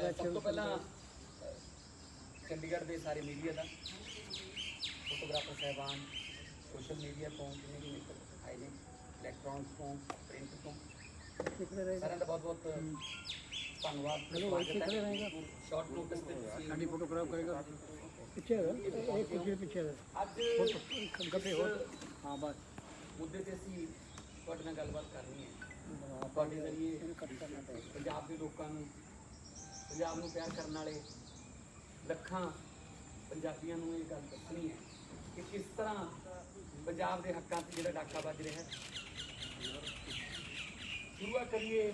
सब तो पहला चंडीगढ़ के सारे मीडिया का फोटोग्राफर साहबान सोशल मीडिया तो जिन्हें भी मित्र आए ने इलैक्ट्रॉनिक्स तो प्रिंट तो सारे का बहुत बहुत धन्यवाद। शॉर्ट नोटिस पे फोटो खराब करेगा पीछे एक कुछ पीछे ਅੱਜ गड्ढे हो हाँ बस मुद्दे ਤੇ ਅਸੀਂ ਤੁਹਾਡੇ ਨਾਲ ਗੱਲਬਾਤ ਕਰਨੀ ਹੈ। ਤੁਹਾਡੇ ਜ਼ਰੀਏ ਪੰਜਾਬ ਦੇ ਲੋਕਾਂ ਨੂੰ ਪੰਜਾਬ ਨੂੰ ਪਿਆਰ ਕਰਨ ਵਾਲੇ ਲੱਖਾਂ ਪੰਜਾਬੀਆਂ ਨੂੰ ਇਹ ਗੱਲ ਦੱਸਣੀ ਹੈ ਕਿ ਕਿਸ ਤਰ੍ਹਾਂ ਪੰਜਾਬ ਦੇ ਹੱਕਾਂ 'ਤੇ ਜਿਹੜਾ ਡਾਕਾ ਵੱਜ ਰਿਹਾ ਹੈ। ਸ਼ੁਰੂਆਤ ਕਰੀਏ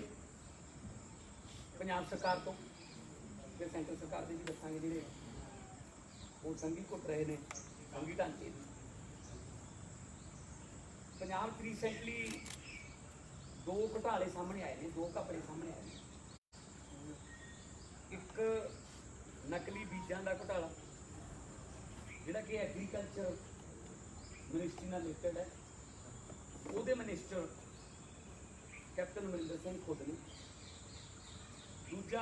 ਪੰਜਾਬ ਸਰਕਾਰ ਤੋਂ, ਫਿਰ ਸੈਂਟਰ ਸਰਕਾਰ ਦੇ ਵੀ ਦੱਸਾਂਗੇ ਜਿਹੜੇ ਉਹ ਸੰਗੀ ਘੁੱਟ ਰਹੇ ਨੇ ਸੰਗੀ ਢਾਂਚੇ। ਪੰਜਾਬ 'ਚ ਰੀਸੈਂਟਲੀ ਦੋ ਘੁਟਾਲੇ ਸਾਹਮਣੇ ਆਏ ਨੇ, ਦੋ ਘਪਲੇ ਸਾਹਮਣੇ ਆਏ ਨੇ। ਇੱਕ ਨਕਲੀ ਬੀਜਾਂ ਦਾ ਘੁਟਾਲਾ ਜਿਹੜਾ ਕਿ ਐਗਰੀਕਲਚਰ ਮਿਨਿਸਟਰੀ ਨਾਲ ਰਿਲੇਟਡ ਹੈ। ਉਹਦੇ ਮਿਨਿਸਟਰ ਕੈਪਟਨ ਅਮਰਿੰਦਰ ਸਿੰਘ ਖੁਦ ਨੇ। ਦੂਜਾ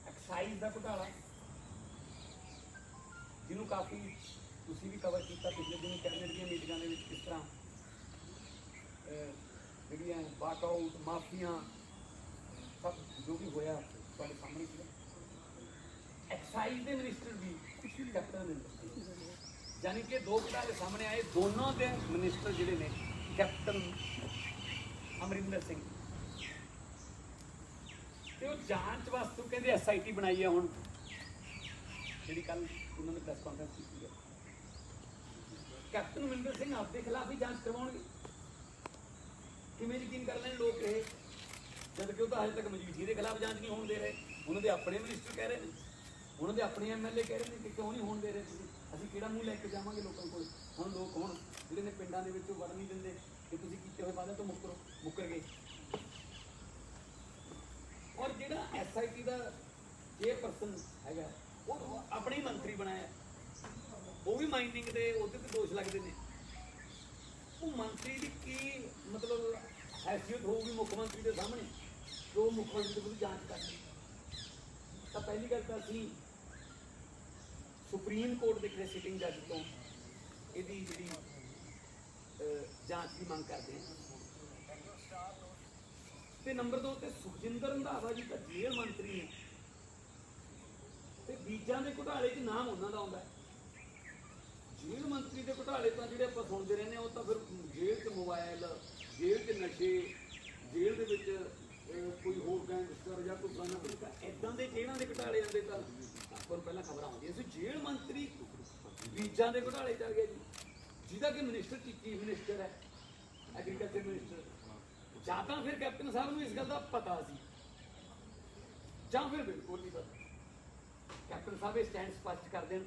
ਐਕਸਾਈਜ਼ ਦਾ ਘੁਟਾਲਾ ਜਿਹਨੂੰ ਕਾਫੀ ਤੁਸੀਂ ਵੀ ਕਵਰ ਕੀਤਾ ਪਿਛਲੇ ਦਿਨੀ ਕੈਬਨਿਟ ਦੀਆਂ ਮੀਟਿੰਗਾਂ ਦੇ ਵਿੱਚ, ਕਿਸ ਤਰ੍ਹਾਂ ਜਿਹੜੀਆਂ ਵਾਕਆਊਟ ਮਾਫੀਆਂ ਸਭ ਜੋ ਵੀ ਹੋਇਆ ਤੁਹਾਡੇ ਸਾਹਮਣੇ ਸੀ। ਐਕਸਾਈਜ਼ ਦੇ ਮਿਨਿਸਟਰ ਵੀ ਕੈਪਟਨ ਅਮਰਿੰਦਰ ਸਿੰਘ, यानी कि दो घोटाले सामने आए। दोनों के मिनिस्टर जिहड़े ने कैप्टन अमरिंदर सिंह ते जांच वास्ते कहते SIT बनाई है। हुण जिहड़ी कल उन्होंने प्रेस कॉन्फ्रेंस की है, कैप्टन अमरिंदर सिंह आपके खिलाफ ही जांच करवाउणगे। किवें यकीन कर लें लोग ये, जबकि वो तो अजे तक मजीठिया के खिलाफ जांच नहीं होने दे रहे। उन्होंने अपने मिनिस्टर कह रहे हैं, उन्होंने अपने MLA कह रहे हैं कि क्यों नहीं होने दे रहे। ਅਸੀਂ ਕਿਹੜਾ ਮੂੰਹ ਲੈ ਕੇ ਜਾਵਾਂਗੇ ਲੋਕਾਂ ਕੋਲ। ਹੁਣ ਲੋਕ ਹੁਣ ਜਿਹੜੇ ਨੇ ਪਿੰਡਾਂ ਦੇ ਵਿੱਚੋਂ ਵੜ ਨਹੀਂ ਦਿੰਦੇ ਕਿ ਤੁਸੀਂ ਕੀਤੇ ਹੋਏ ਵਾਅਦੇ ਤੋਂ ਮੁੱਕਰ ਗਏ। ਔਰ ਜਿਹੜਾ SIT ਦਾ ਚੇਅਰਪਰਸਨ ਹੈਗਾ ਉਹ ਆਪਣੇ ਹੀ ਮੰਤਰੀ ਬਣਾਇਆ, ਉਹ ਵੀ ਮਾਈਨਿੰਗ ਦੇ ਉਹਦੇ ਤੇ ਦੋਸ਼ ਲੱਗਦੇ ਨੇ। ਉਹ ਮੰਤਰੀ ਦੀ ਕੀ ਮਤਲਬ ਹੈਸੀਅਤ ਹੋਊਗੀ ਮੁੱਖ ਮੰਤਰੀ ਦੇ ਸਾਹਮਣੇ ਜੋ ਮੁੱਖ ਮੰਤਰੀ ਦੀ ਜਾਂਚ ਕਰਨੀ। ਤਾਂ ਪਹਿਲੀ ਗੱਲ ਤਾਂ ਅਸੀਂ सुप्रीम कोर्ट के किसी सिटिंग जज तो यदी जी जांच की मांग करते हैं। तो नंबर 2 ते सुखजिंदर रंधावा जी तो जेल मंत्री ने, तो बीजां के घोटाले च नाम उन्होंने आउंदा है। जेल मंत्री के घोटाले तो जिहड़े आपां सुणदे रहने वो तो फिर जेल च मोबाइल, जेल च नशे, जेल दे विच कोई होर गैंगस्टर या कोई फलाना ढिमका इदां दे जेल੍ਹਾਂ ਦੇ घोटाले आंदे ਤਾਂ ਆਪਾਂ ਪਹਿਲਾਂ ਖਬਰਾਂ ਆਉਂਦੀਆਂ ਸੀ। जेल मंत्री बीजां ਦੇ घोटाਲੇ ਚ ਆ ਗਿਆ ਜੀ, ਜਿਹਦਾ कि मिनिस्टर चीफ मिनिस्टर है एग्रीकल्चर मिनिस्टर। ਜਾਂ ਤਾਂ ਫਿਰ ਕੈਪਟਨ ਸਾਹਿਬ ਨੂੰ ਇਸ ਗੱਲ ਦਾ ਪਤਾ ਸੀ ਜਾਂ ਫਿਰ ਬਿਲਕੁਲ ਨਹੀਂ ਪਤਾ। ਕੈਪਟਨ ਸਾਹਿਬ ਇਹ ਸਟੈਂਡ ਸਪਸ਼ਟ ਕਰ ਦੇਣ।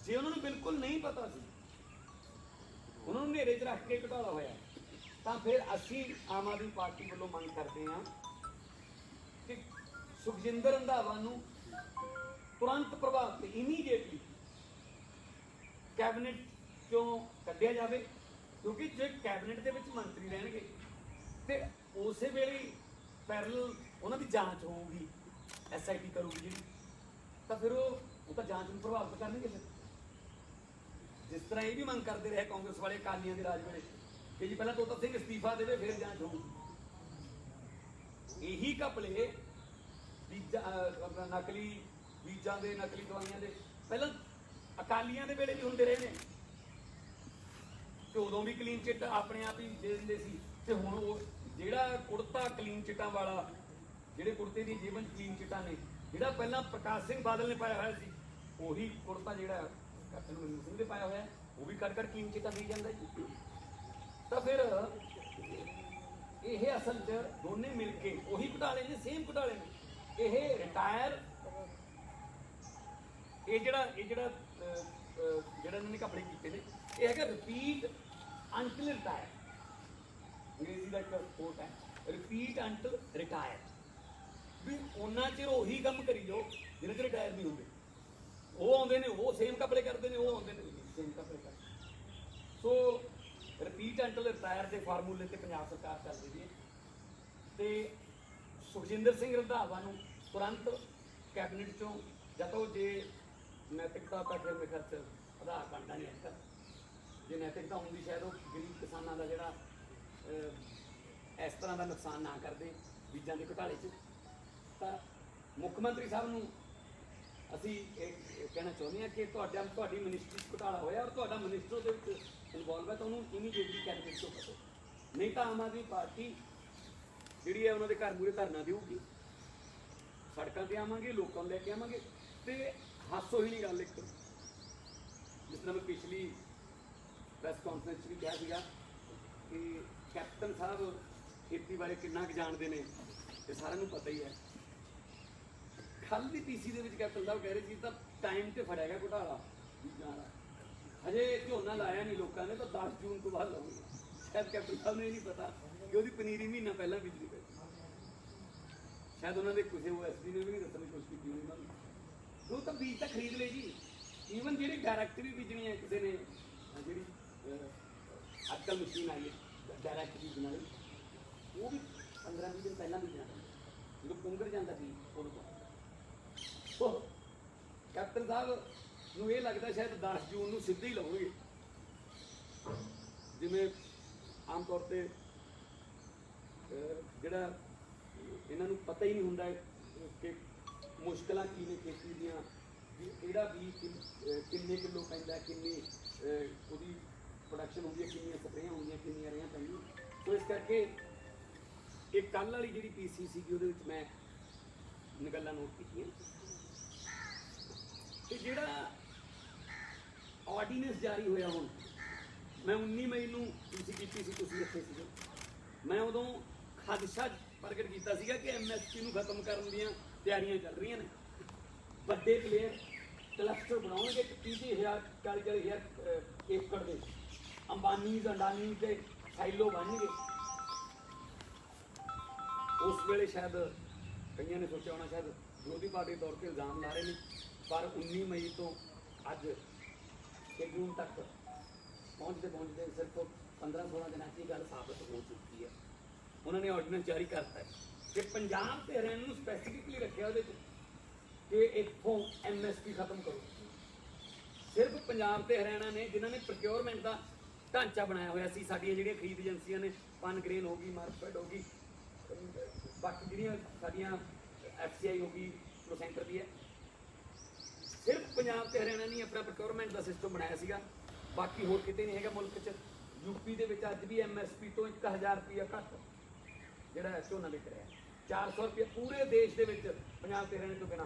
ਜੇ ਉਹਨਾਂ ਨੂੰ ਬਿਲਕੁਲ ਨਹੀਂ ਪਤਾ ਸੀ, ਉਹਨਾਂ ਨੂੰ ਹਨੇਰੇ 'ਚ ਰੱਖ ਕੇ ਘੋਟਾਲਾ ਹੋਇਆ, ਤਾਂ ਫਿਰ ਅਸੀਂ ਆਮ ਆਦਮੀ ਪਾਰਟੀ ਵੱਲੋਂ ਮੰਗ ਕਰਦੇ ਹਾਂ ਕਿ ਸੁਖਜਿੰਦਰ ਰੰਧਾਵਾ ਨੂੰ ਤੁਰੰਤ ਪ੍ਰਭਾਵ ਤੇ ਇਮੀਡੀਏਟਲੀ ਕੈਬਨਿਟ ਚੋਂ ਕੱਢਿਆ ਜਾਵੇ। ਕਿਉਂਕਿ ਜੇ ਕੈਬਨਿਟ ਦੇ ਵਿੱਚ ਮੰਤਰੀ ਰਹਿਣਗੇ ਤੇ ਉਸੇ ਵੇਲੇ ਪੈਰਲਲ ਉਹਨਾਂ ਦੀ ਜਾਂਚ ਹੋਊਗੀ, SIT ਕਰੂਗੀ ਜਿਹੜੀ, ਤਾਂ ਫਿਰ ਉਹ ਤਾਂ ਜਾਂਚ ਨੂੰ ਪ੍ਰਭਾਵਿਤ ਕਰਨਗੇ। ਫਿਰ ਜਿਸ ਤਰ੍ਹਾਂ ਇਹ ਵੀ ਮੰਗ ਕਰਦੇ ਰਹੇ ਕਾਂਗਰਸ ਵਾਲੇ ਅਕਾਲੀਆਂ ਦੇ ਰਾਜ ਵੇਲੇ ਕਿ ਜੀ ਪਹਿਲਾਂ ਤੋਤਾ ਸਿੰਘ ਅਸਤੀਫਾ ਦੇਵੇ ਫਿਰ ਜਾਂਚ ਹੋਊਗੀ। ਇਹੀ ਘਪਲੇ ਬੀਜਾਂ ਆਪਣਾ ਨਕਲੀ ਬੀਜਾਂ ਦੇ, ਨਕਲੀ ਦਵਾਈਆਂ ਦੇ ਪਹਿਲਾਂ ਅਕਾਲੀਆਂ ਦੇ ਵੇਲੇ ਵੀ ਹੁੰਦੇ ਰਹੇ ਨੇ, ਤੇ ਉਦੋਂ ਵੀ ਕਲੀਨ ਚਿੱਟ ਆਪਣੇ ਆਪ ਹੀ ਦੇ ਦਿੰਦੇ ਸੀ। ਤੇ ਹੁਣ ਉਹ ਜਿਹੜਾ ਕੁੜਤਾ ਕਲੀਨ ਚਿੱਟਾਂ ਵਾਲਾ, ਜਿਹੜੇ ਕੁੜਤੇ ਦੀ ਜੇਬਾਂ 'ਚ ਕਲੀਨ ਚਿੱਟਾਂ ਨੇ, ਜਿਹੜਾ ਪਹਿਲਾਂ ਪ੍ਰਕਾਸ਼ ਸਿੰਘ ਬਾਦਲ ਨੇ ਪਾਇਆ ਹੋਇਆ ਸੀ, ਉਹੀ ਕੁੜਤਾ ਜਿਹੜਾ ਕੈਪਟਨ ਅਮਰਿੰਦਰ ਸਿੰਘ ਨੇ ਪਾਇਆ ਹੋਇਆ, ਉਹ ਵੀ ਕੱਢ ਕਲੀਨ ਚਿੱਟਾਂ ਦੇ ਜਾਂਦਾ ਜੀ। ਤਾਂ ਫਿਰ ਇਹ ਅਸਲ 'ਚ ਦੋਨੇ ਮਿਲ ਕੇ ਉਹੀ ਘੁਟਾਲੇ ਨੇ, ਸੇਮ ਘੁਟਾਲੇ ਨੇ। ਇਹ ਰਿਟਾਇਰ ਇਹ ਜਿਹੜਾ ਇਹਨਾਂ ਨੇ ਘਪਲੇ ਕੀਤੇ ਨੇ, ਇਹ ਹੈਗਾ ਰਿਪੀਟ ਅੰਟਿਲ ਰਿਟਾਇਰ। ਅੰਗਰੇਜ਼ੀ ਦਾ ਇੱਕ ਕੋਟ ਹੈ, ਰਿਪੀਟ ਅੰਟਿਲ ਰਿਟਾਇਰ। ਵੀ ਉਹਨਾਂ ਚਿਰ ਉਹੀ ਕੰਮ ਕਰੀ ਜਾਓ ਜਿੰਨਾ ਚਿਰ ਰਿਟਾਇਰ ਨਹੀਂ ਹੁੰਦੇ। ਉਹ ਆਉਂਦੇ ਨੇ ਉਹ ਸੇਮ ਘਪਲੇ ਕਰਦੇ ਨੇ, ਉਹ ਆਉਂਦੇ ਨੇ ਸੇਮ ਘਪਲੇ ਕਰਦੇ। ਸੋ ਰਿਪੀਟ ਅੰਟਿਲ ਰਿਟਾਇਰ ਦੇ ਫਾਰਮੂਲੇ ਤੇ ਪੰਜਾਬ ਸਰਕਾਰ ਚੱਲ ਰਹੀ ਹੈ। ਤੇ ਸੁਖਜਿੰਦਰ ਸਿੰਘ ਰੰਧਾਵਾ ਨੂੰ ਤੁਰੰਤ ਕੈਬਨਿਟ ਚੋਂ ਜਦੋਂ ਜੇ ਨੈਤਿਕਤਾ ਤਾਂ ਫਿਰ ਮੇਰੇ ਖਿਆਲ 'ਚ ਆਧਾਰ ਬਣਦਾ ਨਹੀਂ ਅੱਜ ਜੇ ਨੈਤਿਕਤਾ ਹੁੰਦੀ ਸ਼ਾਇਦ ਉਹ ਗਰੀਬ ਕਿਸਾਨਾਂ ਦਾ ਜਿਹੜਾ ਇਸ ਤਰ੍ਹਾਂ ਦਾ ਨੁਕਸਾਨ ਨਾ ਕਰਦੇ ਬੀਜਾਂ ਦੇ ਘੁਟਾਲੇ 'ਚ। ਤਾਂ ਮੁੱਖ ਮੰਤਰੀ ਸਾਹਿਬ ਨੂੰ ਅਸੀਂ ਇਹ ਕਹਿਣਾ ਚਾਹੁੰਦੇ ਹਾਂ ਕਿ ਤੁਹਾਡੀ ਮਿਨਿਸਟਰੀ 'ਚ ਘੁਟਾਲਾ ਹੋਇਆ ਔਰ ਤੁਹਾਡਾ ਮਿਨਿਸਟਰ ਉਹਦੇ ਵਿੱਚ ਇਨਵੋਲਵ ਹੈ ਤਾਂ ਉਹਨੂੰ ਇਮੀਡੀਏਟਲੀ ਕੈਬਨਿਟ ਤੋਂ ਕੱਢੋ, ਨਹੀਂ ਤਾਂ ਆਮ ਆਦਮੀ ਪਾਰਟੀ ਜਿਹੜੀ ਹੈ ਉਹਨਾਂ ਦੇ ਘਰ ਮੂਹਰੇ ਧਰਨਾ ਦੇਊਗੀ, ਸੜਕਾਂ ਤੇ ਆਵਾਂਗੇ, ਲੋਕਾਂ ਨੂੰ ਲੈ ਕੇ ਆਵਾਂਗੇ। ਤੇ ਹਾਸੋ ਹੀ ਨਹੀਂ ਗੱਲ ਇੱਕ, ਜਿਸ ਤਰ੍ਹਾਂ ਮੈਂ ਪਿਛਲੀ ਪ੍ਰੈਸ ਕਾਨਫਰੰਸ 'ਚ ਵੀ ਕਿਹਾ ਸੀਗਾ ਕਿ ਕੈਪਟਨ ਸਾਹਿਬ ਖੇਤੀ ਬਾਰੇ ਕਿੰਨਾ ਕੁ ਜਾਣਦੇ ਨੇ ਇਹ ਸਾਰਿਆਂ ਨੂੰ ਪਤਾ ਹੀ ਹੈ। ਕੱਲ੍ਹ ਦੀ ਪੀਸੀ ਦੇ ਵਿੱਚ ਕੈਪਟਨ ਸਾਹਿਬ ਕਹਿ ਰਹੇ ਸੀ ਤਾਂ ਟਾਈਮ ਤੇ ਫੜਿਆ ਗਿਆ ਘੁਟਾਲਾ ਬੀਜਾਂ ਦਾ, ਹਜੇ ਝੋਨਾ ਲਾਇਆ ਨਹੀਂ ਲੋਕਾਂ ਨੇ ਤਾਂ 10 ਜੂਨ ਤੋਂ ਬਾਅਦ ਲਾਉਣਗੇ। ਸ਼ਾਇਦ ਕੈਪਟਨ ਸਾਹਿਬ ਨੂੰ ਇਹ ਨਹੀਂ ਪਤਾ ਕਿ ਉਹਦੀ ਪਨੀਰੀ ਮਹੀਨਾ ਪਹਿਲਾਂ ਬੀਜਣੀ ਪਈ, ਸ਼ਾਇਦ ਉਹਨਾਂ ਦੇ ਕਿਸੇ OSD ਨੇ ਵੀ ਨਹੀਂ ਦੱਸਣ ਦੀ ਕੋਸ਼ਿਸ਼ ਕੀਤੀ ਹੋਣੀ ਉਹਨਾਂ ਨੂੰ। ਉਹ ਤਾਂ ਬੀਜ ਤਾਂ ਖਰੀਦ ਲਏ ਜੀ, ਈਵਨ ਜਿਹੜੀ ਡਾਇਰੈਕਟ ਵੀ ਬੀਜਣੀ ਹੈ ਕਿਸੇ ਨੇ, ਜਿਹੜੀ ਅੱਜ ਕੱਲ੍ਹ ਮਸ਼ੀਨ ਆਈ ਹੈ ਡਾਇਰੈਕਟ ਬੀਜਣ ਵਾਲੀ, ਉਹ ਵੀ 15-20 ਦਿਨ ਪਹਿਲਾਂ ਬੀਜਣਾ ਪੈਂਦਾ, ਜਦੋਂ ਪੁੰਗਰ ਜਾਂਦਾ ਬੀਜ ਉਦੋਂ ਤੋਂ। ਕੈਪਟਨ ਸਾਹਿਬ ਨੂੰ ਇਹ ਲੱਗਦਾ ਸ਼ਾਇਦ 10 ਜੂਨ ਨੂੰ ਸਿੱਧੇ ਹੀ ਲਾਉਣਗੇ, ਜਿਵੇਂ ਆਮ ਤੌਰ ਤੇ ਜਿਹੜਾ ਇਹਨਾਂ ਨੂੰ ਪਤਾ ਹੀ ਨਹੀਂ ਹੁੰਦਾ ਕਿ ਮੁਸ਼ਕਲਾਂ ਕੀ ਨੇ ਖੇਤੀ ਦੀਆਂ, ਵੀ ਕਿਹੜਾ ਬੀਜ ਕਿੰਨੇ ਕਿਲੋ ਪੈਂਦਾ, ਕਿੰਨੀ ਉਹਦੀ ਪ੍ਰੋਡਕਸ਼ਨ ਹੁੰਦੀ ਹੈ, ਕਿੰਨੀਆਂ ਸਪਰੇਆਂ ਹੁੰਦੀਆਂ, ਕਿੰਨੀਆਂ ਰੇਹਾਂ ਪੈਂਦੀਆਂ। ਸੋ ਇਸ ਕਰਕੇ ਇਹ ਕੱਲ੍ਹ ਵਾਲੀ ਜਿਹੜੀ ਪੀਸੀ ਸੀਗੀ ਉਹਦੇ ਵਿੱਚ ਮੈਂ ਇਹ ਗੱਲਾਂ ਨੋਟ ਕੀਤੀਆਂ। ਤੇ ਜਿਹੜਾ ਆਰਡੀਨੈਂਸ ਜਾਰੀ ਹੋਇਆ ਹੁਣ, ਮੈਂ 19 ਮਈ ਨੂੰ ਪੀਸੀ ਕੀਤੀ ਸੀ, ਤੁਸੀਂ ਇੱਥੇ ਸੀਗੇ, ਮੈਂ ਉਦੋਂ ਖਦਸ਼ਾ ਪ੍ਰਗਟ ਕੀਤਾ ਸੀਗਾ ਕਿ MSP ਨੂੰ ਖਤਮ ਕਰਨ ਦੀਆਂ ਤਿਆਰੀਆਂ ਚੱਲ ਰਹੀਆਂ ਨੇ, ਵੱਡੇ ਪਲੇਅਰ ਕਲਸਟਰ ਬਣਾਉਣਗੇ 30,000 40,000 ਏਕੜ ਦੇ, ਅੰਬਾਨੀ ਅਡਾਨੀ ਤੇ ਸਾਈਲੋ ਬਣਨਗੇ। ਉਸ ਵੇਲੇ ਸ਼ਾਇਦ ਕਈਆਂ ਨੇ ਸੋਚਿਆ ਹੋਣਾ, ਸ਼ਾਇਦ ਵਿਰੋਧੀ ਪਾਰਟੀ ਤੌਰ ਤੇ ਇਲਜ਼ਾਮ ਲਾ ਰਹੇ ਨੇ, ਪਰ 19 ਮਈ ਤੋਂ ਅੱਜ 1 ਜੂਨ ਤੱਕ ਪਹੁੰਚਦੇ ਸਿਰਫ 15-16 ਦਿਨਾਂ 'ਚ ਇਹ ਗੱਲ ਸਾਬਤ ਹੋ ਚੁੱਕੀ ਹੈ। ਉਹਨਾਂ ਨੇ ਆਰਡੀਨੈਂਸ ਜਾਰੀ ਕਰਤਾ ਹੈ ਕਿ ਪੰਜਾਬ ਤੇ ਹਰਿਆਣਾ ਨੂੰ ਸਪੈਸੀਫਿਕਲੀ ਰੱਖਿਆ ਉਹਦੇ 'ਚ ਕਿ ਇੱਥੋਂ MSP ਖਤਮ ਕਰੋ। ਸਿਰਫ ਪੰਜਾਬ ਤੇ ਹਰਿਆਣਾ ਨੇ ਜਿਨ੍ਹਾਂ ਨੇ ਪ੍ਰੋਕਿਉਰਮੈਂਟ ਦਾ ਢਾਂਚਾ ਬਣਾਇਆ ਹੋਇਆ ਸੀ, ਸਾਡੀਆਂ ਜਿਹੜੀਆਂ ਖਰੀਦ ਏਜੰਸੀਆਂ ਨੇ, ਪਨਗ੍ਰੇਨ ਹੋ ਗਈ, ਮਾਰਕਫੈਡ ਹੋ ਗਈ, ਬਾਕੀ ਜਿਹੜੀਆਂ ਸਾਡੀਆਂ FCI ਹੋ ਗਈ, ਪ੍ਰੋਸੈਂਟਰ ਦੀ ਹੈ, ਸਿਰਫ ਪੰਜਾਬ ਤੇ ਹਰਿਆਣਾ ਨੇ ਆਪਣਾ ਪ੍ਰੋਕਿਉਰਮੈਂਟ ਦਾ ਸਿਸਟਮ ਬਣਾਇਆ ਸੀਗਾ, ਬਾਕੀ ਹੋਰ ਕਿਤੇ ਨਹੀਂ ਹੈਗਾ ਮੁਲਕ 'ਚ। ਯੂਪੀ ਦੇ ਵਿੱਚ ਅੱਜ ਵੀ MSP ਤੋਂ 1000 ਰੁਪਇਆ ਘੱਟ ਜਿਹੜਾ ਝੋਨਾ ਵਿਕ ਰਿਹਾ, 400 ਰੁਪਏ ਪੂਰੇ ਦੇਸ਼ ਦੇ ਵਿੱਚ ਪੰਜਾਬ ਤੇ ਹਰਿਆਣੇ ਤੋਂ ਬਿਨਾਂ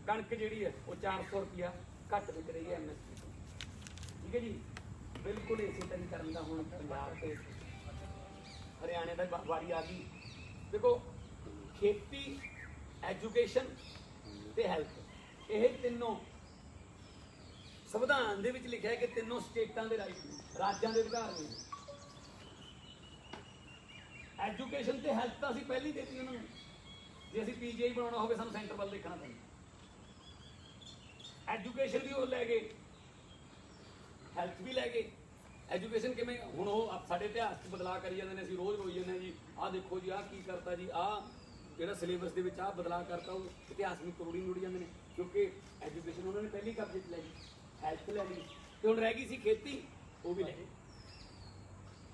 ਕਣਕ ਜਿਹੜੀ ਹੈ ਉਹ 400 ਰੁਪਇਆ ਘੱਟ ਵਿਕ ਰਹੀ ਹੈ MSP ਤੋਂ। ਠੀਕ ਹੈ ਜੀ, ਬਿਲਕੁਲ ਇਸੇ ਤਰ੍ਹਾਂ ਕਰਨ ਦਾ ਹੁਣ ਪੰਜਾਬ ਤੇ ਹਰਿਆਣੇ ਦਾ ਵਾਰੀ ਆ ਗਈ। ਦੇਖੋ, ਖੇਤੀ, ਐਜੂਕੇਸ਼ਨ ਤੇ ਹੈਲਥ, ਇਹ ਤਿੰਨੋਂ ਸੰਵਿਧਾਨ ਦੇ ਵਿੱਚ ਲਿਖਿਆ ਹੈ ਕਿ ਤਿੰਨੋਂ ਸਟੇਟਾਂ ਦੇ ਰਾਈਟ ਨੇ, ਰਾਜਾਂ ਦੇ ਅਧਿਕਾਰ ਨੇ। ਐਜੂਕੇਸ਼ਨ ਤੇ ਹੈਲਥ ਤਾਂ ਅਸੀਂ ਪਹਿਲਾਂ ਹੀ ਦਿੱਤੀ ਉਹਨਾਂ ਨੂੰ, ਜੇ ਅਸੀਂ PGI ਬਣਾਉਣਾ ਹੋਵੇ ਸਾਨੂੰ ਸੈਂਟਰ ਵੱਲ ਦੇਖਣਾ ਪੈਂਦਾ। ਐਜੂਕੇਸ਼ਨ ਵੀ ਉਹ ਲੈ ਗਏ, ਹੈਲਥ ਵੀ ਲੈ ਗਏ। ਐਜੂਕੇਸ਼ਨ ਕਿਵੇਂ, ਹੁਣ ਉਹ ਸਾਡੇ ਇਤਿਹਾਸ 'ਚ ਬਦਲਾਅ ਕਰੀ ਜਾਂਦੇ ਨੇ, ਅਸੀਂ ਰੋਜ਼ ਰੋਈ ਜਾਂਦੇ ਜੀ, ਆਹ ਦੇਖੋ ਜੀ ਆਹ ਕੀ ਕਰਤਾ ਜੀ, ਆਹ ਜਿਹੜਾ ਸਿਲੇਬਸ ਦੇ ਵਿੱਚ ਆਹ ਬਦਲਾਅ ਕਰਤਾ, ਉਹ ਇਤਿਹਾਸ ਨੂੰ ਕਰੋੜੀ ਨੋੜੀ ਜਾਂਦੇ ਨੇ, ਕਿਉਂਕਿ ਐਜੂਕੇਸ਼ਨ ਉਹਨਾਂ ਨੇ ਪਹਿਲੀ ਕਬਜ਼ੇ 'ਚ ਲੈ ਲਈ, ਹੈਲਥ ਲੈ ਲਈ, ਤੇ ਹੁਣ ਰਹਿ ਗਈ ਸੀ ਖੇਤੀ, ਉਹ ਵੀ ਲੈ ਗਈ।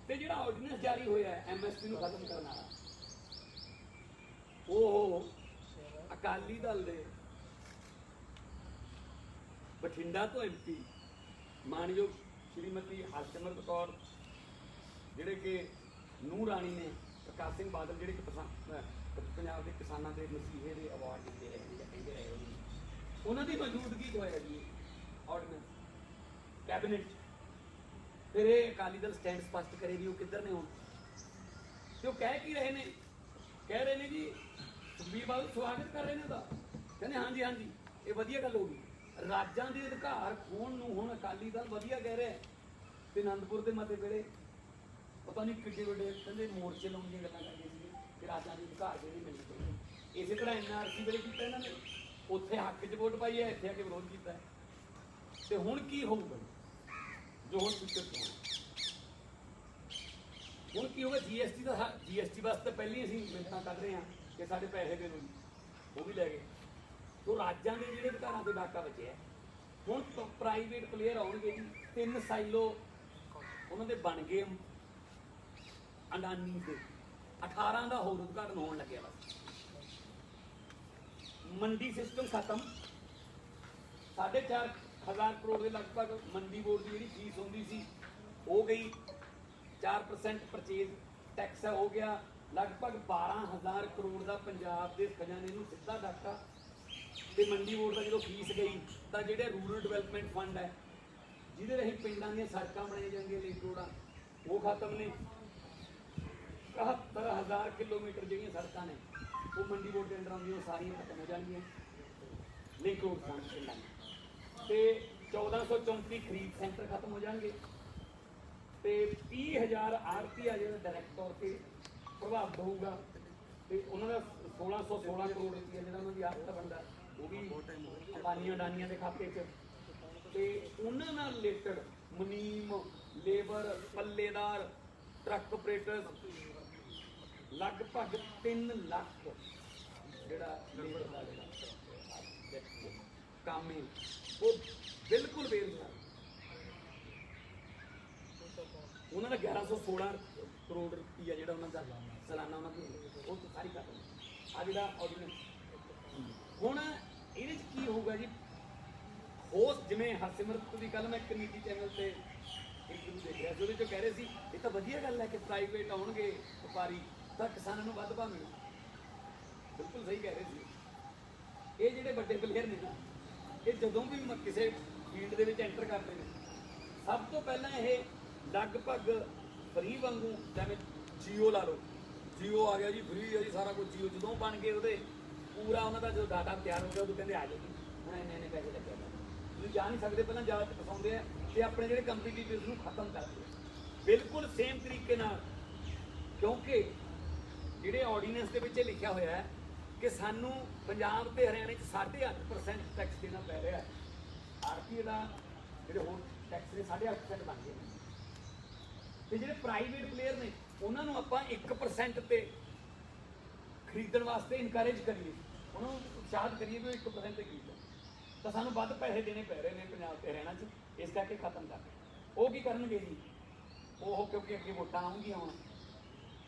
ਤੇ ਜਿਹੜਾ ਆਰਡੀਨੈਂਸ ਜਾਰੀ ਹੋਇਆ MSP ਨੂੰ ਖਤਮ ਕਰਨ ਵਾਲਾ, ਉਹ ਅਕਾਲੀ ਦਲ ਦੇ ਬਠਿੰਡਾ ਤੋਂ MP ਮਾਨਯੋਗ ਸ਼੍ਰੀਮਤੀ ਹਰਸਿਮਰਤ ਕੌਰ, ਜਿਹੜੇ ਕਿ ਨੂੰਹ ਰਾਣੀ ਨੇ, ਪ੍ਰਕਾਸ਼ ਸਿੰਘ ਬਾਦਲ ਜਿਹੜੇ ਕਿ ਪੰਜਾਬ ਦੇ ਕਿਸਾਨਾਂ ਦੇ ਮਸੀਹੇ ਦੇ ਅਵਾਰਡ ਦਿੱਤੇ ਰਹੇ ਨੇ, ਕਹਿੰਦੇ ਰਹੇ ਉਹਨਾਂ ਦੀ ਮੌਜੂਦਗੀ 'ਚ ਹੋਇਆ ਜੀ ਆਰਡੀਨੈਂਸ ਕੈਬਨਿਟ। ਫਿਰ ਇਹ ਅਕਾਲੀ ਦਲ ਸਟੈਂਡ ਸਪਸ਼ਟ ਕਰੇ ਵੀ ਉਹ ਕਿੱਧਰ ਨੇ ਹੁਣ, ਤੇ ਉਹ ਕਹਿ ਕੀ ਰਹੇ ਨੇ, ਕਹਿ ਰਹੇ ਨੇ ਜੀ ਸੁਖਬੀਰ ਬਾਦਲ ਸਵਾਗਤ ਕਰ ਰਹੇ ਨੇ ਉਹਦਾ, ਕਹਿੰਦੇ ਹਾਂਜੀ ਹਾਂਜੀ ਇਹ ਵਧੀਆ ਗੱਲ ਹੋ ਗਈ, ਰਾਜਾਂ ਦੇ ਅਧਿਕਾਰ ਖੋਣ ਨੂੰ ਹੁਣ ਅਕਾਲੀ ਦਲ ਵਧੀਆ ਕਹਿ ਰਿਹਾ। ਤੇ ਅਨੰਦਪੁਰ ਦੇ ਮਤੇ ਵੇਲੇ ਪਤਾ ਨਹੀਂ ਕਿੱਡੇ ਵੱਡੇ ਕਹਿੰਦੇ ਮੋਰਚੇ ਲਾਉਣ ਦੀਆਂ ਗੱਲਾਂ ਕਰਦੇ ਸੀ ਕਿ ਰਾਜਾਂ ਦੇ ਅਧਿਕਾਰ ਜਿਹੜੇ ਮਿਲਣੇ ਚਾਹੀਦੇ। ਇਸੇ ਤਰ੍ਹਾਂ NRC ਵੇਲੇ ਕੀਤਾ ਇਹਨਾਂ ਨੇ, ਉੱਥੇ ਹੱਕ 'ਚ ਵੋਟ ਪਾਈ ਹੈ, ਇੱਥੇ ਆ ਕੇ ਵਿਰੋਧ ਕੀਤਾ ਹੈ। ਤੇ ਹੁਣ ਕੀ ਹੋਊਗਾ ਜੋ ਹੁਣ ਫਿਊਚਰ 'ਚ ਹੋਣਾ, ਹੁਣ ਕੀ ਹੋਗਾ GST ਦਾ GST ਵਾਸਤੇ ਪਹਿਲਾਂ ਹੀ ਅਸੀਂ ਮਿੰਟਾਂ ਕੱਢ ਰਹੇ ਹਾਂ ਕਿ ਸਾਡੇ ਪੈਸੇ ਦੇ ਦਿਓ ਜੀ, ਉਹ ਵੀ ਲੈ ਗਏ। ਸੋ ਰਾਜਾਂ ਦੇ ਜਿਹੜੇ ਅਧਿਕਾਰਾਂ ਤੇ ਡਾਕਾ ਬਚਿਆ। ਹੁਣ ਪ੍ਰਾਈਵੇਟ ਪਲੇਅਰ ਆਉਣਗੇ ਜੀ, 3 ਸਾਈਲੋ ਉਹਨਾਂ ਦੇ ਬਣ ਗਏ ਅਡਾਨੀ ਦੇ, 18 ਦਾ ਹੋਰ ਉਦਘਾਟਨ ਹੋਣ ਲੱਗਿਆ ਬਸ। ਮੰਡੀ ਸਿਸਟਮ ਖਤਮ, 4,500 ਕਰੋੜ ਦੇ ਲਗਭਗ ਮੰਡੀ ਬੋਰਡ ਦੀ ਜਿਹੜੀ ਫੀਸ ਹੁੰਦੀ ਸੀ ਹੋ ਗਈ, 4% ਪਰਚੇਜ਼ ਟੈਕਸ ਹੋ ਗਿਆ, ਲਗਭਗ 12,000 ਕਰੋੜ ਦਾ ਪੰਜਾਬ ਦੇ ਖਜ਼ਾਨੇ ਨੂੰ ਸਿੱਧਾ ਡਾਕਾ। ਤੇ ਮੰਡੀ ਬੋਰਡ ਦਾ ਜਦੋਂ ਫੀਸ ਗਈ ਤਾਂ ਜਿਹੜੇ ਰੂਰਲ ਡਿਵੈਲਪਮੈਂਟ ਫੰਡ ਹੈ ਜਿਹਦੇ ਰਾਹੀਂ ਪਿੰਡਾਂ ਦੀਆਂ ਸੜਕਾਂ ਬਣਾਈਆਂ ਜਾਂਦੀਆਂ ਲਿੰਕ ਰੋਡਾਂ, ਉਹ ਖਤਮ ਨੇ। 71,000 ਕਿਲੋਮੀਟਰ ਜਿਹੜੀਆਂ ਸੜਕਾਂ ਨੇ ਉਹ ਮੰਡੀ ਬੋਰਡ ਦੇ ਅੰਡਰ ਆਉਂਦੀਆਂ, ਸਾਰੀਆਂ ਖਤਮ ਹੋ ਜਾਣਗੀਆਂ ਲਿੰਕ ਰੋਡ ਫੰਡ ਪਿੰਡਾਂ ਤੇ 1434 ਖਰੀਦ ਸੈਂਟਰ ਖਤਮ ਹੋ ਜਾਣਗੇ ਤੇ 30,000 ਆੜਤੀ ਆ ਜਿਹੜਾ ਡਾਇਰੈਕਟ ਤੌਰ ਤੇ ਪ੍ਰਭਾਵਿਤ ਹੋਊਗਾ ਤੇ ਉਹਨਾਂ ਦਾ 1616 ਕਰੋੜ ਰੁਪਈਆ ਜਿਹੜਾ ਉਹਨਾਂ ਦੀ ਆੜਤ ਬਣਦਾ ਉਹ ਵੀ ਅੰਬਾਨੀਆਂ ਅਡਾਨੀਆਂ ਦੇ ਖਾਤੇ 'ਚ। ਤੇ ਉਹਨਾਂ ਨਾਲ ਰਿਲੇਟਡ ਮੁਨੀਮ, ਲੇਬਰ, ਪੱਲੇਦਾਰ, ਟਰੱਕ ਆਪਰੇਟਰ, ਲਗਭਗ 3 ਲੱਖ ਜਿਹੜਾ ਲੇਬਰ ਦਾ ਜਿਹੜਾ ਕੰਮ ਹੈ ਉਹ ਬਿਲਕੁਲ ਬੇਰੁਜ਼ਗਾਰ। ਉਹਨਾਂ ਦਾ 1116 ਕਰੋੜ ਰੁਪਈਆ ਜਿਹੜਾ ਉਹਨਾਂ ਦਾ ਸਾਲਾਨਾ ਉਹਨਾਂ ਦੀ ਉਹ ਤਾਂ ਸਾਰੀ ਖਤਮ। ਆ ਜਿਹੜਾ ਆਰਡੀਨੈਂਸ ਹੁਣ ਇਹਦੇ 'ਚ ਕੀ ਹੋਊਗਾ ਜੀ, ਹੋਸਟ ਜਿਵੇਂ ਹਰਸਿਮਰਤ ਦੀ ਕੱਲ੍ਹ ਮੈਂ ਇੱਕ ਨੀਤੀ ਚੈਨਲ ਤੇ ਇੱਕ ਨੂੰ ਦੇਖ ਰਿਹਾ ਸੀ, ਉਹਦੇ 'ਚ ਕਹਿ ਰਹੇ ਸੀ ਇਹ ਤਾਂ ਵਧੀਆ ਗੱਲ ਹੈ ਕਿ ਪ੍ਰਾਈਵੇਟ ਆਉਣਗੇ ਵਪਾਰੀ ਤਾਂ ਕਿਸਾਨਾਂ ਨੂੰ ਵੱਧ ਭਾਅ ਮਿਲੂ। ਬਿਲਕੁਲ ਸਹੀ ਕਹਿ ਰਹੇ ਸੀ। ਇਹ ਜਿਹੜੇ ਵੱਡੇ ਪਲੇਅਰ ਨੇ ਨਾ, ਇਹ ਜਦੋਂ ਵੀ ਕਿਸੇ ਫੀਲਡ ਦੇ ਵਿੱਚ ਐਂਟਰ ਕਰਦੇ ਨੇ, ਸਭ ਤੋਂ ਪਹਿਲਾਂ ਇਹ ਲਗਭਗ ਫਰੀ ਵਾਂਗੂ, ਜਿਵੇਂ ਜੀਓ ਲਾ ਲਓ, ਜੀਓ ਆ ਗਿਆ ਜੀ, ਫਰੀ ਹੈ ਜੀ ਸਾਰਾ ਕੁਝ ਜੀਓ। ਜਦੋਂ ਬਣ ਕੇ ਉਹਦੇ ਪੂਰਾ ਉਹਨਾਂ ਦਾ ਜਦੋਂ ਡਾਟਾ ਤਿਆਰ ਹੋ ਗਿਆ ਉਦੋਂ ਕਹਿੰਦੇ ਆ ਜਾਓ ਜੀ ਹੁਣ ਇੰਨੇ ਪੈਸੇ ਲੱਗਿਆ। ਤੁਸੀਂ ਜਾ ਨਹੀਂ ਸਕਦੇ, ਪਹਿਲਾਂ ਜ਼ਿਆਦਾ ਫਸਾਉਂਦੇ ਆ ਤੇ ਆਪਣੇ ਜਿਹੜੇ ਕੰਪੀਟੀਟਰਸ ਨੂੰ ਖਤਮ ਕਰਦੇ ਆ। ਬਿਲਕੁਲ ਸੇਮ ਤਰੀਕੇ ਨਾਲ, ਕਿਉਂਕਿ ਜਿਹੜੇ ਆਰਡੀਨੈਂਸ ਦੇ ਵਿੱਚ ਇਹ ਲਿਖਿਆ ਹੋਇਆ ਹੈ ਕਿ ਸਾਨੂੰ ਪੰਜਾਬ ਤੇ ਹਰਿਆਣੇ 'ਚ 8.5% ਟੈਕਸ ਦੇਣਾ ਪੈ ਰਿਹਾ ਹੈ। ਆਰਪੀਏ ਦਾ ਜਿਹੜੇ ਹੋਰ ਟੈਕਸ ਨੇ 8.5% ਬਣ ਗਏ ਤੇ ਜਿਹੜੇ ਪ੍ਰਾਈਵੇਟ ਪਲੇਅਰ ਨੇ ਉਹਨਾਂ ਨੂੰ ਆਪਾਂ 1% ਤੇ ਖਰੀਦਣ ਵਾਸਤੇ ਇਨਕਰੇਜ ਕਰੀਏ, ਉਹਨਾਂ ਨੂੰ ਉਤਸ਼ਾਹਿਤ ਕਰੀਏ ਵੀ 1% ਤੇ ਖਰੀਦੋ, ਤਾਂ ਸਾਨੂੰ ਵੱਧ ਪੈਸੇ ਦੇਣੇ ਪੈ ਰਹੇ ਨੇ ਪੰਜਾਬ ਤੇ ਹਰਿਆਣਾ 'ਚ, ਇਸ ਕਰਕੇ ਖਤਮ ਕਰ। ਉਹ ਕੀ ਕਰਨਗੇ ਜੀ, ਉਹ ਕਿਉਂਕਿ ਅੱਗੇ ਵੋਟਾਂ ਆਉਣਗੀਆਂ ਹੁਣ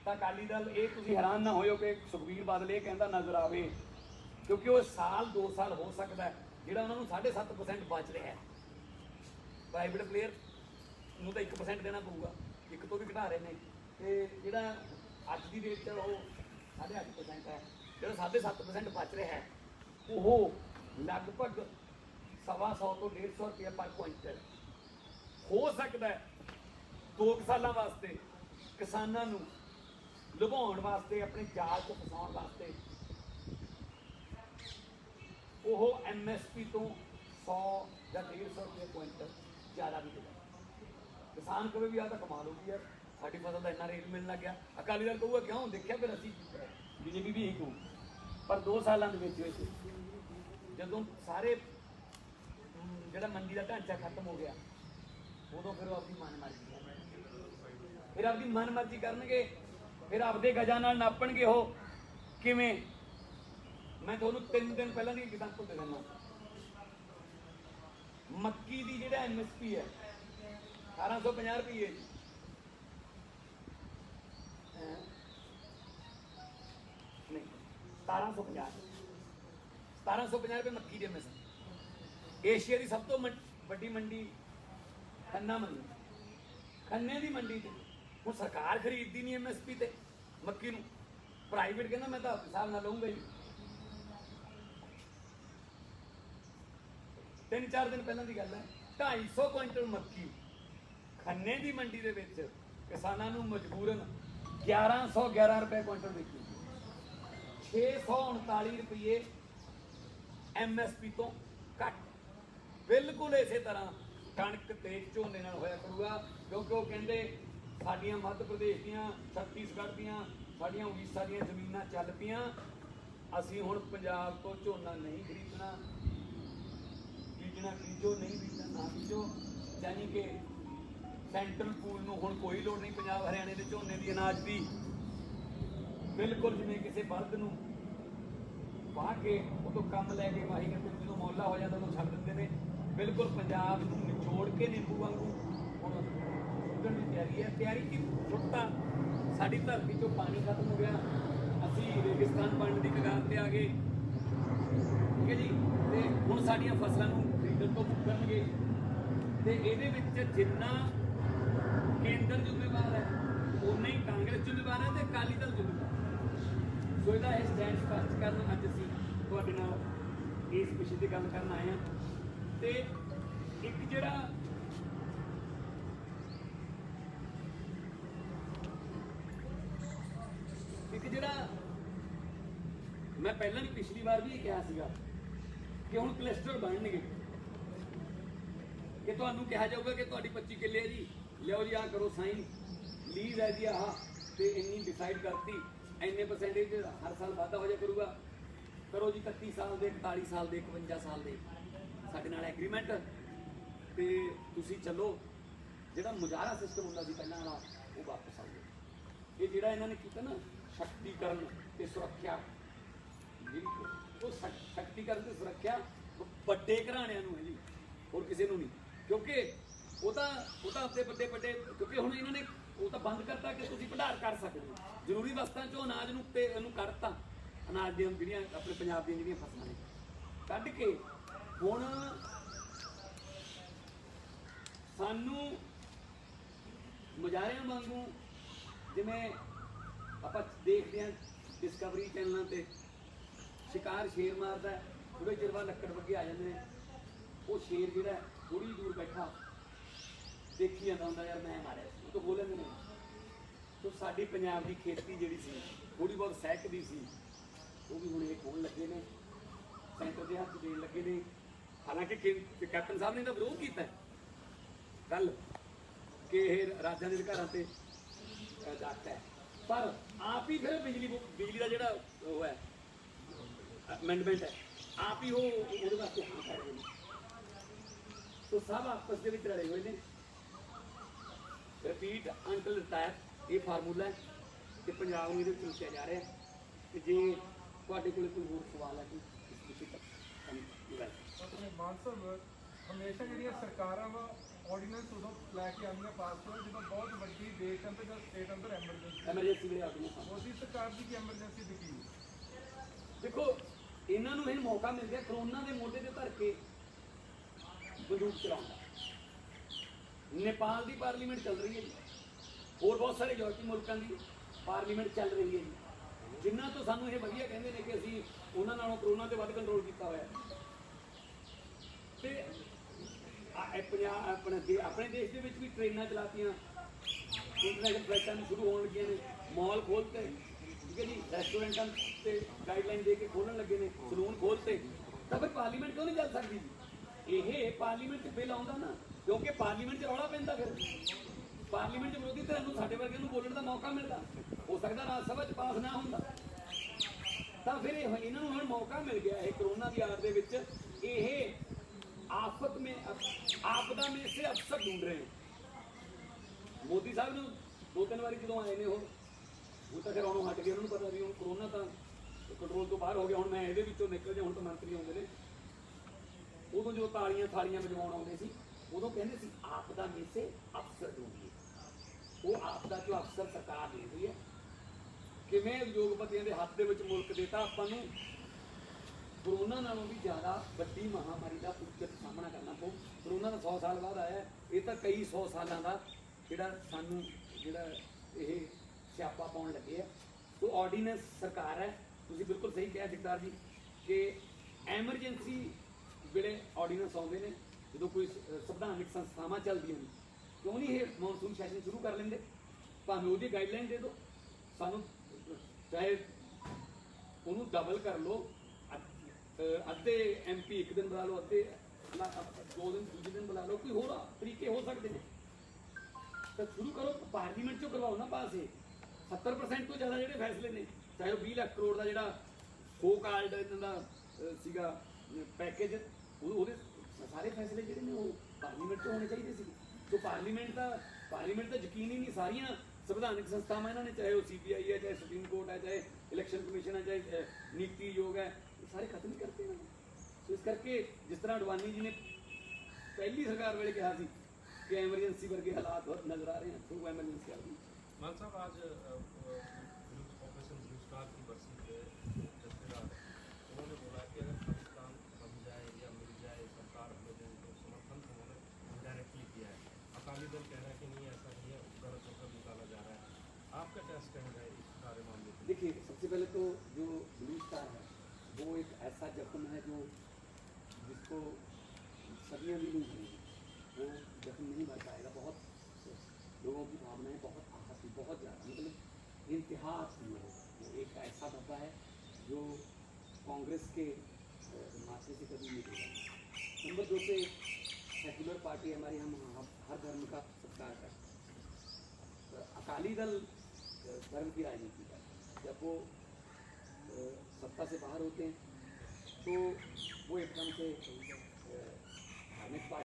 ਤਾਂ ਅਕਾਲੀ ਦਲ, ਇਹ ਤੁਸੀਂ ਹੈਰਾਨ ਨਾ ਹੋਇਓ ਕਿ ਸੁਖਬੀਰ ਬਾਦਲ ਇਹ ਕਹਿੰਦਾ ਨਜ਼ਰ ਆਵੇ, ਕਿਉਂਕਿ ਉਹ ਸਾਲ 2 ਸਾਲ ਹੋ ਸਕਦਾ ਜਿਹੜਾ ਉਹਨਾਂ ਨੂੰ 7.5% ਬਚ ਰਿਹਾ ਹੈ। ਪ੍ਰਾਈਵੇਟ ਪਲੇਅਰ ਨੂੰ ਤਾਂ 1% ਦੇਣਾ ਪਊਗਾ, 1 ਤੋਂ ਵੀ ਘਟਾ ਰਹੇ ਨੇ ਤੇ ਜਿਹੜਾ ਅੱਜ ਦੀ ਡੇਟ 'ਚ ਉਹ 8.5% ਹੈ, ਜਿਹੜਾ 7.5% ਬਚ ਰਿਹਾ ਹੈ ਉਹ ਲਗਭਗ 125 ਤੋਂ 150 ਰੁਪਇਆ ਪਰ ਕੁਇੰਟਲ ਹੋ ਸਕਦਾ ਹੈ। 2 ਸਾਲਾਂ ਵਾਸਤੇ ਕਿਸਾਨਾਂ ਨੂੰ ਲੁਭਾਉਣ ਵਾਸਤੇ, ਆਪਣੇ ਜਾਲ 'ਚ ਫਸਾਉਣ ਵਾਸਤੇ ਉਹ MSP ਤੋਂ 100 ਜਾਂ 150 ਰੁਪਏ ਕੁਇੰਟਲ ਜ਼ਿਆਦਾ ਵੀ ਦੇਗਾ। ਕਿਸਾਨ ਕਦੇ ਵੀ ਆ ਤਾਂ ਕਮਾਲ ਹੋ ਗਈ ਯਾਰ, ਸਾਡੀ ਫਸਲ ਦਾ ਇੰਨਾ ਰੇਟ ਮਿਲਣ ਲੱਗ ਗਿਆ। ਅਕਾਲੀ ਦਲ ਕਹੂਗਾ ਕਿਉਂ, ਦੇਖਿਆ ਫਿਰ ਅਸੀਂ BJP ਵੀ ਇਹੀ ਕਹੂ। ਪਰ 2 ਸਾਲਾਂ ਦੇ ਵਿੱਚ ਜਦੋਂ ਸਾਰੇ ਜਿਹੜਾ ਮੰਡੀ ਦਾ ਢਾਂਚਾ ਖਤਮ ਹੋ ਗਿਆ ਉਦੋਂ ਫਿਰ ਉਹ ਆਪਣੀ ਮਨਮਰਜ਼ੀ ਕਰਨਗੇ, ਫਿਰ ਆਪਦੇ ਗਜਾਂ ਨਾਲ ਨਾਪਣਗੇ। ਉਹ ਕਿਵੇਂ, ਮੈਂ ਤੁਹਾਨੂੰ 3 ਦਿਨ ਪਹਿਲਾਂ ਦੀ ਐਗਜ਼ਾਮਪਲ ਦੇ ਦਿੰਦਾ। ਮੱਕੀ ਦੀ ਜਿਹੜਾ MSP ਹੈ 1850 ਰੁਪਏ, ਨਹੀਂ 1750 ਰੁਪਏ ਮੱਕੀ ਦੀ MSP। ਏਸ਼ੀਆ ਦੀ ਸਭ ਤੋਂ ਵੱਡੀ ਮੰਡੀ ਖੰਨਾ ਮੰਡੀ, ਖੰਨੇ ਦੀ ਮੰਡੀ 'ਚ ਹੁਣ ਸਰਕਾਰ ਖਰੀਦਦੀ ਨਹੀਂ MSP ਤੇ ਮੱਕੀ ਨੂੰ, ਪ੍ਰਾਈਵੇਟ ਕਹਿੰਦਾ ਮੈਂ ਤਾਂ ਹਿਸਾਬ ਨਾਲ ਲਊਂਗਾ ਜੀ। 3-4 ਦਿਨ ਪਹਿਲਾਂ ਦੀ ਗੱਲ ਹੈ, 250 ਕੁਇੰਟਲ ਮੱਕੀ ਖੰਨੇ ਦੀ ਮੰਡੀ ਦੇ ਵਿੱਚ ਕਿਸਾਨਾਂ ਨੂੰ ਮਜਬੂਰਨ 1111 ਰੁਪਏ ਕੁਇੰਟਲ ਵਿਕੀ, 639 ਰੁਪਏ MSP ਤੋਂ ਘੱਟ। ਬਿਲਕੁਲ ਇਸੇ ਤਰ੍ਹਾਂ ਕਣਕ ਤੇ ਝੋਨੇ ਨਾਲ ਹੋਇਆ ਕਰੂਗਾ, ਕਿਉਂਕਿ ਉਹ ਕਹਿੰਦੇ ਸਾਡੀਆਂ ਮੱਧ ਪ੍ਰਦੇਸ਼ ਦੀਆਂ, ਛੱਤੀਸਗੜ੍ਹ ਦੀਆਂ, ਸਾਡੀਆਂ ਉੜੀਸਾ ਦੀਆਂ ਜ਼ਮੀਨਾਂ ਚੱਲ ਪਈਆਂ, ਅਸੀਂ ਹੁਣ ਪੰਜਾਬ ਤੋਂ ਝੋਨਾ ਨਹੀਂ ਖਰੀਦਣਾ, ਬੀਜਣਾ ਬੀਜੋ, ਨਹੀਂ ਬੀਜਣਾ ਨਾ ਬੀਜੋ। ਯਾਨੀ ਕਿ ਸੈਂਟਰਲ ਪੂਲ ਨੂੰ ਹੁਣ ਕੋਈ ਲੋੜ ਨਹੀਂ ਪੰਜਾਬ ਹਰਿਆਣੇ ਦੇ ਝੋਨੇ ਦੀ ਅਨਾਜ ਦੀ। ਬਿਲਕੁਲ ਜਿਵੇਂ ਕਿਸੇ ਬਲਦ ਨੂੰ ਵਾਹ ਕੇ ਉਹ ਤੋਂ ਕੰਮ ਲੈ ਕੇ ਵਾਹੀ ਕਰਦੇ ਜਦੋਂ ਮੌਲਾ ਹੋ ਜਾਂਦਾ ਉਹਨੂੰ ਛੱਡ ਦਿੰਦੇ ਨੇ। ਬਿਲਕੁਲ ਪੰਜਾਬ ਨੂੰ ਨਿਚੋੜ ਕੇ ਨਿੰਬੂ ਵਾਂਗੂ ਹੁਣ ਉੱਗਣ ਦੀ ਤਿਆਰੀ ਹੈ। ਤਿਆਰੀ ਕੀ ਸੁੱਟਾ, ਸਾਡੀ ਧਰਤੀ 'ਚੋਂ ਪਾਣੀ ਖਤਮ ਹੋ ਗਿਆ, ਅਸੀਂ ਰੇਗਿਸਤਾਨ ਬਣਨ ਦੀ ਕਗਾਰ ਤੇ ਆ ਗਏ, ਠੀਕ ਹੈ ਜੀ। ਤੇ ਹੁਣ ਸਾਡੀਆਂ ਫਸਲਾਂ ਨੂੰ ਖਰੀਦਣ ਤੋਂ ਮੁੱਕਣਗੇ ਤੇ ਇਹਦੇ ਵਿੱਚ ਜਿੰਨਾ ਕੇਂਦਰ ਜ਼ਿੰਮੇਵਾਰ ਹੈ ਉਨਾ ਹੀ ਕਾਂਗਰਸ ਜ਼ਿੰਮੇਵਾਰ ਹੈ ਤੇ ਅਕਾਲੀ ਦਲ ਜ਼ਿੰਮੇਵਾਰ ਹੈ। ਸੋ ਇਹਦਾ ਇਹ ਸਟੈਂਡ ਸਪਸ਼ਟ ਕਰਨ ਅੱਜ ਅਸੀਂ ਤੁਹਾਡੇ ਨਾਲ ਇਸ ਵਿਸ਼ੇ ਤੇ ਗੱਲ ਕਰਨ ਆਏ ਹਾਂ। ਤੇ ਇੱਕ ਜਿਹੜਾ ਮੈਂ ਪਹਿਲਾਂ ਵੀ ਪਿਛਲੀ ਵਾਰ ਵੀ ਇਹ ਕਿਹਾ ਸੀਗਾ ਕਿ ਹੁਣ ਕਲਸਟਰ ਬਣਨਗੇ, ਕਿ ਤੁਹਾਨੂੰ ਕਿਹਾ ਜਾਊਗਾ ਕਿ ਤੁਹਾਡੀ 25 ਕਿੱਲੇ ਹੈ ਜੀ, ਲਿਓ ਜੀ ਆਹ ਕਰੋ ਸਾਈਨ, ਲੀਜ਼ ਹੈ ਜੀ ਆਹ ਤੇ ਇੰਨੀ ਡਿਸਾਈਡ ਕਰਤੀ, ਇੰਨੇ ਪਰਸੈਂਟੇਜ ਹਰ ਸਾਲ ਵਾਧਾ ਹੋ ਜਾ ਕਰੂਗਾ, ਕਰੋ ਜੀ 31 ਸਾਲ ਦੇ, 41 ਸਾਲ ਦੇ, 51 ਸਾਲ ਦੇ ਸਾਡੇ ਨਾਲ ਐਗਰੀਮੈਂਟ ਤੇ ਤੁਸੀਂ ਚੱਲੋ। ਜਿਹੜਾ ਮੁਜ਼ਾਹਰਾ ਸਿਸਟਮ ਹੁੰਦਾ ਸੀ ਪਹਿਲਾਂ ਵਾਲਾ ਉਹ ਵਾਪਸ ਆ ਗਿਆ। ਇਹ ਜਿਹੜਾ ਇਹਨਾਂ ਨੇ ਕੀਤਾ ਨਾ ਸ਼ਕਤੀਕਰਨ ਤੇ ਸੁਰੱਖਿਆ, ਜਿਹੜੀ ਉਹ ਸ਼ਕਤੀਕਰਨ ਤੇ ਸੁਰੱਖਿਆ ਵੱਡੇ ਘਰਾਣਿਆਂ ਨੂੰ ਹੈ ਜੀ, ਹੋਰ ਕਿਸੇ ਨੂੰ ਨਹੀਂ। ਕਿਉਂਕਿ ਉਹ ਤਾਂ ਆਪਣੇ ਵੱਡੇ ਕਿਉਂਕਿ ਹੁਣ ਇਹਨਾਂ ਨੇ ਉਹ ਤਾਂ ਬੰਦ ਕਰਤਾ ਕਿ ਤੁਸੀਂ ਭੰਡਾਰ ਕਰ ਸਕਦੇ ਹੋ ਜ਼ਰੂਰੀ ਵਸਤਾਂ ਚੋਂ ਅਨਾਜ ਨੂੰ, ਤੇ ਇਹਨੂੰ ਕੱਢਤਾ ਅਨਾਜ ਦੀਆਂ ਜਿਹੜੀਆਂ ਆਪਣੇ ਪੰਜਾਬ ਦੀਆਂ ਜਿਹੜੀਆਂ ਫਸਲਾਂ ਨੇ ਕੱਢ ਕੇ। ਹੁਣ ਸਾਨੂੰ ਮੁਜ਼ਾਹਰਿਆਂ ਵਾਂਗੂ ਜਿਵੇਂ ਆਪਾਂ ਦੇਖਦੇ ਹਾਂ ਡਿਸਕਵਰੀ ਚੈਨਲਾਂ ਤੇ ਸ਼ਿਕਾਰ ਸ਼ੇਰ ਮਾਰਦਾ, ਥੋੜੇ ਚਿਰ ਬਾਅਦ ਲੱਕੜ ਵੱਗੇ ਆ ਜਾਂਦੇ ਨੇ, ਉਹ ਸ਼ੇਰ ਜਿਹੜਾ ਥੋੜੀ ਦੂਰ ਬੈਠਾ ਦੇਖੀ ਜਾਂਦਾ ਹੁੰਦਾ ਯਾਰ ਮੈਂ ਮਾਰਿਆ ਸੀ, ਉਹ ਤਾਂ ਬੋਲਣ ਨਹੀਂ। ਸੋ ਸਾਡੀ ਪੰਜਾਬ ਦੀ ਖੇਤੀ ਜਿਹੜੀ ਸੀ ਥੋੜੀ ਬਹੁਤ ਸਹਿਕਦੀ ਸੀ, ਉਹ ਵੀ ਹੁਣ ਇਹ ਖੋਣ ਲੱਗੇ ਨੇ, ਸੈਂਟਰ ਦੇ ਹੱਥ ਦੇਣ ਲੱਗੇ ਨੇ। ਹਾਲਾਂਕਿ ਕੈਪਟਨ ਸਾਹਿਬ ਨੇ ਤਾਂ ਵਿਰੋਧ ਕੀਤਾ ਕੱਲ ਕਿ ਇਹ ਰਾਜਾਂ ਦੇ ਅਧਿਕਾਰਾਂ ਤੇ ਜਾਗਦਾ ਹੈ, ਪਰ ਆਪ ਹੀ ਫਿਰ ਬਿਜਲੀ ਦਾ ਜਿਹੜਾ ਉਹ ਹੈ ਅਮੈਂਡਮੈਂਟ ਹੈ, ਆਪ ਹੀ ਉਹ ਉਹਦੇ ਵਾਸਤੇ ਹਾਂ ਕਰ ਰਹੇ ਨੇ। ਸੋ ਸਭ ਆਪਸ ਦੇ ਵਿੱਚ ਰਲੇ ਹੋਏ ਨੇ। ਰਿਪੀਟ ਅੰਟਿਲ ਰਿਟਾਇਰ ਇਹ ਫਾਰਮੂਲਾ ਹੈ ਕਿ ਪੰਜਾਬ ਨੂੰ ਇਹਦੇ ਵਿੱਚ ਲਿਖਿਆ ਜਾ ਰਿਹਾ। ਤੇ ਜੇ ਤੁਹਾਡੇ ਕੋਲ ਕੋਈ ਹੋਰ ਸਵਾਲ ਹੈ ਕਿ ਇਸ ਵਿਸ਼ੇ ਤੱਕ ਮਾਨ ਸਾਹਿਬ, ਹਮੇਸ਼ਾ ਜਿਹੜੀਆਂ ਸਰਕਾਰਾਂ ਵਾ ਆਰਡੀਨੈਂਸ ਉਦੋਂ ਲੈ ਕੇ ਆਉਂਦੀਆਂ ਪਾਸ ਹੋਏ ਜਦੋਂ ਬਹੁਤ ਵੱਡੀ ਦੇਸ਼ ਅੰਦਰ ਜਾਂ ਸਟੇਟ ਅੰਦਰ ਐਮਰਜੈਂਸੀ ਵੇਲੇ ਆਉਂਦੀਆਂ। ਉਹਦੀ ਸਰਕਾਰ ਦੀ ਕੀ ਐਮਰਜੈਂਸੀ ਦਿਖੀ? ਦੇਖੋ ਇਹਨਾਂ ਨੂੰ ਇਹ ਮੌਕਾ ਮਿਲ ਗਿਆ ਕਰੋਨਾ ਦੇ ਮੋਢੇ ਤੇ ਧਰ ਕੇ ਬੰਦੂਕ ਚਲਾਉਣ ਦਾ। ਨੇਪਾਲ ਦੀ ਪਾਰਲੀਮੈਂਟ ਚੱਲ ਰਹੀ ਹੈ ਜੀ, ਹੋਰ ਬਹੁਤ ਸਾਰੇ ਯੂਰਪੀ ਮੁਲਕਾਂ ਦੀ ਪਾਰਲੀਮੈਂਟ ਚੱਲ ਰਹੀ ਹੈ ਜੀ, ਜਿਨ੍ਹਾਂ ਤੋਂ ਸਾਨੂੰ ਇਹ ਵਧੀਆ ਕਹਿੰਦੇ ਨੇ ਕਿ ਅਸੀਂ ਉਹਨਾਂ ਨਾਲੋਂ ਕਰੋਨਾ ਤੇ ਵੱਧ ਕੰਟਰੋਲ ਕੀਤਾ ਹੋਇਆ। ਤੇ ਆਪਣੇ ਦੇਸ਼ ਦੇ ਵਿੱਚ ਵੀ ਟ੍ਰੇਨਾਂ ਚਲਾਤੀਆਂ, ਇੰਟਰਨੈਸ਼ਨਲ ਫਲਾਈਟਾਂ ਸ਼ੁਰੂ ਹੋਣ ਲੱਗੀਆਂ ਨੇ, ਮਾਲ ਖੋਲ੍ਹਤੇ, ਠੀਕ ਹੈ ਜੀ, ਰੈਸਟੋਰੈਂਟਾਂ ਤੇ ਗਾਈਡਲਾਈਨ ਦੇ ਕੇ ਖੋਲ੍ਹਣ ਲੱਗੇ ਨੇ, ਸਲੂਨ ਖੋਲ੍ਹਤੇ। ਤਾਂ ਫਿਰ ਪਾਰਲੀਮੈਂਟ ਕਿਉਂ ਨਹੀਂ ਚੱਲ ਸਕਦੀ ਜੀ? ਇਹ ਪਾਰਲੀਮੈਂਟ 'ਚ ਬਿੱਲ ਆਉਂਦਾ ਨਾ, ਕਿਉਂਕਿ ਪਾਰਲੀਮੈਂਟ 'ਚ ਰੌਲਾ ਪੈਂਦਾ, ਫਿਰ ਪਾਰਲੀਮੈਂਟ 'ਚ ਵਿਰੋਧੀ ਧਿਰਾਂ ਨੂੰ ਸਾਡੇ ਵਰਗੇ ਨੂੰ ਬੋਲਣ ਦਾ ਮੌਕਾ ਮਿਲਦਾ। ਹੋ ਸਕਦਾ ਰਾਜ ਸਭਾ 'ਚ ਪਾਸ ਨਾ ਹੁੰਦਾ, ਤਾਂ ਫਿਰ ਇਹਨਾਂ ਨੂੰ ਹੁਣ ਮੌਕਾ ਮਿਲ ਗਿਆ। ਇਹ ਕਰੋਨਾ ਦੀ ਆੜ ਦੇ ਵਿੱਚ ਇਹ आपदा में से अवसर ढूंढ रहे हैं। मोदी साहब ने 2-3 ਵਾਰੀ ਜਦੋਂ ਆਏ ਨੇ ਉਹ ਤਾਂ ਫਿਰ ਉਹਨੂੰ ਹਟ ਗਏ, ਉਹਨਾਂ ਨੂੰ ਪਤਾ ਵੀ ਹੁਣ ਕਰੋਨਾ ਤਾਂ ਕੰਟਰੋਲ ਤੋਂ ਬਾਹਰ ਹੋ ਗਿਆ, ਹੁਣ ਮੈਂ ਇਹਦੇ ਵਿੱਚੋਂ ਨਿਕਲ ਜਾ, ਹੁਣ ਤਾਂ ਮੰਤਰੀ ਆਉਂਦੇ ਨੇ। ਉਦੋਂ ਜੋ ਤਾਲੀਆਂ ਵਜਾਉਣ ਆਉਂਦੇ ਸੀ ਉਦੋਂ ਕਹਿੰਦੇ ਸੀ आपदा में से अवसर ढूंढिए। ਉਹ आपदा ਚੋਂ ਅਫਸਰ ਸਰਕਾਰ ਦੇ ਰਹੀ ਹੈ। ਕਿਵੇਂ ਉਦਯੋਗਪਤੀਆਂ ਦੇ ਹੱਥ ਦੇ ਵਿੱਚ ਮੁਲਕ ਦੇਤਾ ਆਪਾਂ ਨੂੰ। ਕਰੋਨਾ ਨਾਲੋਂ ਵੀ ਜ਼ਿਆਦਾ ਵੱਡੀ ਮਹਾਮਾਰੀ ਦਾ ਸਾਹਮਣਾ ਕਰਨਾ ਪਊ। ਕਰੋਨਾ ਤਾਂ 100 ਸਾਲ ਬਾਅਦ ਆਇਆ, ਇਹ ਤਾਂ ਕਈ 100 ਸਾਲਾਂ ਦਾ ਜਿਹੜਾ ਸਾਨੂੰ ਇਹ ਸਿਆਪਾ ਪਾਉਣ ਲੱਗੇ ਆ। ਸੋ ਆਰਡੀਨੈਂਸ ਸਰਕਾਰ ਹੈ, ਤੁਸੀਂ ਬਿਲਕੁਲ ਸਹੀ ਕਿਹਾ ਜਗਤਾਰ ਜੀ ਕਿ ਐਮਰਜੈਂਸੀ ਵੇਲੇ ਆਰਡੀਨੈਂਸ ਆਉਂਦੇ ਨੇ ਜਦੋਂ ਕੋਈ ਸੰਵਿਧਾਨਿਕ ਸੰਸਥਾਵਾਂ ਚੱਲਦੀਆਂ ਨੇ। ਕਿਉਂ ਨਹੀਂ ਇਹ ਮੌਨਸੂਨ ਸੈਸ਼ਨ ਸ਼ੁਰੂ ਕਰ ਲੈਂਦੇ? ਭਾਵੇਂ ਉਹਦੀ ਗਾਈਡਲਾਈਨ ਦੇ ਦਿਓ ਸਾਨੂੰ, ਚਾਹੇ ਉਹਨੂੰ ਡਬਲ ਕਰ ਲਓ, ਅੱਧੇ MP ਇੱਕ ਦਿਨ ਬੁਲਾ ਲਓ, ਅੱਧੇ 2 ਦਿਨ ਦੂਜੇ ਦਿਨ ਬੁਲਾ ਲਓ, ਕੋਈ ਹੋਰ ਤਰੀਕੇ ਹੋ ਸਕਦੇ ਨੇ। ਤਾਂ ਸ਼ੁਰੂ ਕਰੋ, ਪਾਰਲੀਮੈਂਟ 'ਚੋਂ ਕਰਵਾਓ ਨਾ ਪਾਸ। ਇਹ 70% ਤੋਂ ਜ਼ਿਆਦਾ ਜਿਹੜੇ ਫੈਸਲੇ ਨੇ, ਚਾਹੇ ਉਹ 20 ਲੱਖ ਕਰੋੜ ਦਾ ਜਿਹੜਾ ਸੋ ਕਾਲਡ ਇਹਨਾਂ ਦਾ ਸੀਗਾ ਪੈਕੇਜ, ਉਹਦੇ ਸਾਰੇ ਫੈਸਲੇ ਜਿਹੜੇ ਨੇ ਉਹ ਪਾਰਲੀਮੈਂਟ 'ਚ ਹੋਣੇ ਚਾਹੀਦੇ ਸੀ। ਸੋ ਪਾਰਲੀਮੈਂਟ ਦਾ पार्लीमेंट का यकीन ही नहीं, सारियां संविधानिक संस्थावां इन्होंने, चाहे वो CBI है, चाहे सुप्रीम कोर्ट है, चाहे इलेक्शन कमीशन है, चाहे नीति आयोग है, ये सारे खत्म ही करते हैं। तो इस करके जिस तरह अडवाणी जी ने पहली सरकार वेले कहा सी कि एमरजेंसी वर्गे हालात नजर आ रहे हैं, तो वो एमरजेंसी आ गई। मान साहब आज ऑपरेशन ब्लू स्टार की बरसी पे जथेदार उन्होंने बोला कि अगर खालिस्तान बन जाए या मिल जाए सरकार में जो समर्थन उन्होंने डायरेक्टली किया है, अकाली दल कह रहा है कि नहीं ऐसा नहीं है, गलत होकर निकाला जा रहा है। आपका क्या स्टैंड है इस सारे मामले में? देखिए, सबसे पहले तो जो ब्लू स्टार है वो एक ऐसा जख्म है जो जिसको सदियाँ भी नहीं भरेगी, वो जख्म नहीं भर पाएगा। बहुत लोगों की भावनाएं बहुत आहत हुई, बहुत ज़्यादा, मतलब इंतहा हुई है। वो एक ऐसा धब्बा है जो कांग्रेस के माथे से कभी नहीं गिरेगा। नंबर 2 पे सेक्युलर पार्टी हमारी, हम हर धर्म का सत्कार करते हैं। अकाली दल धर्म की राजनीति का, जब वो सत्ता से बाहर होते हैं तो वो एकदम से धार्मिक पार्टी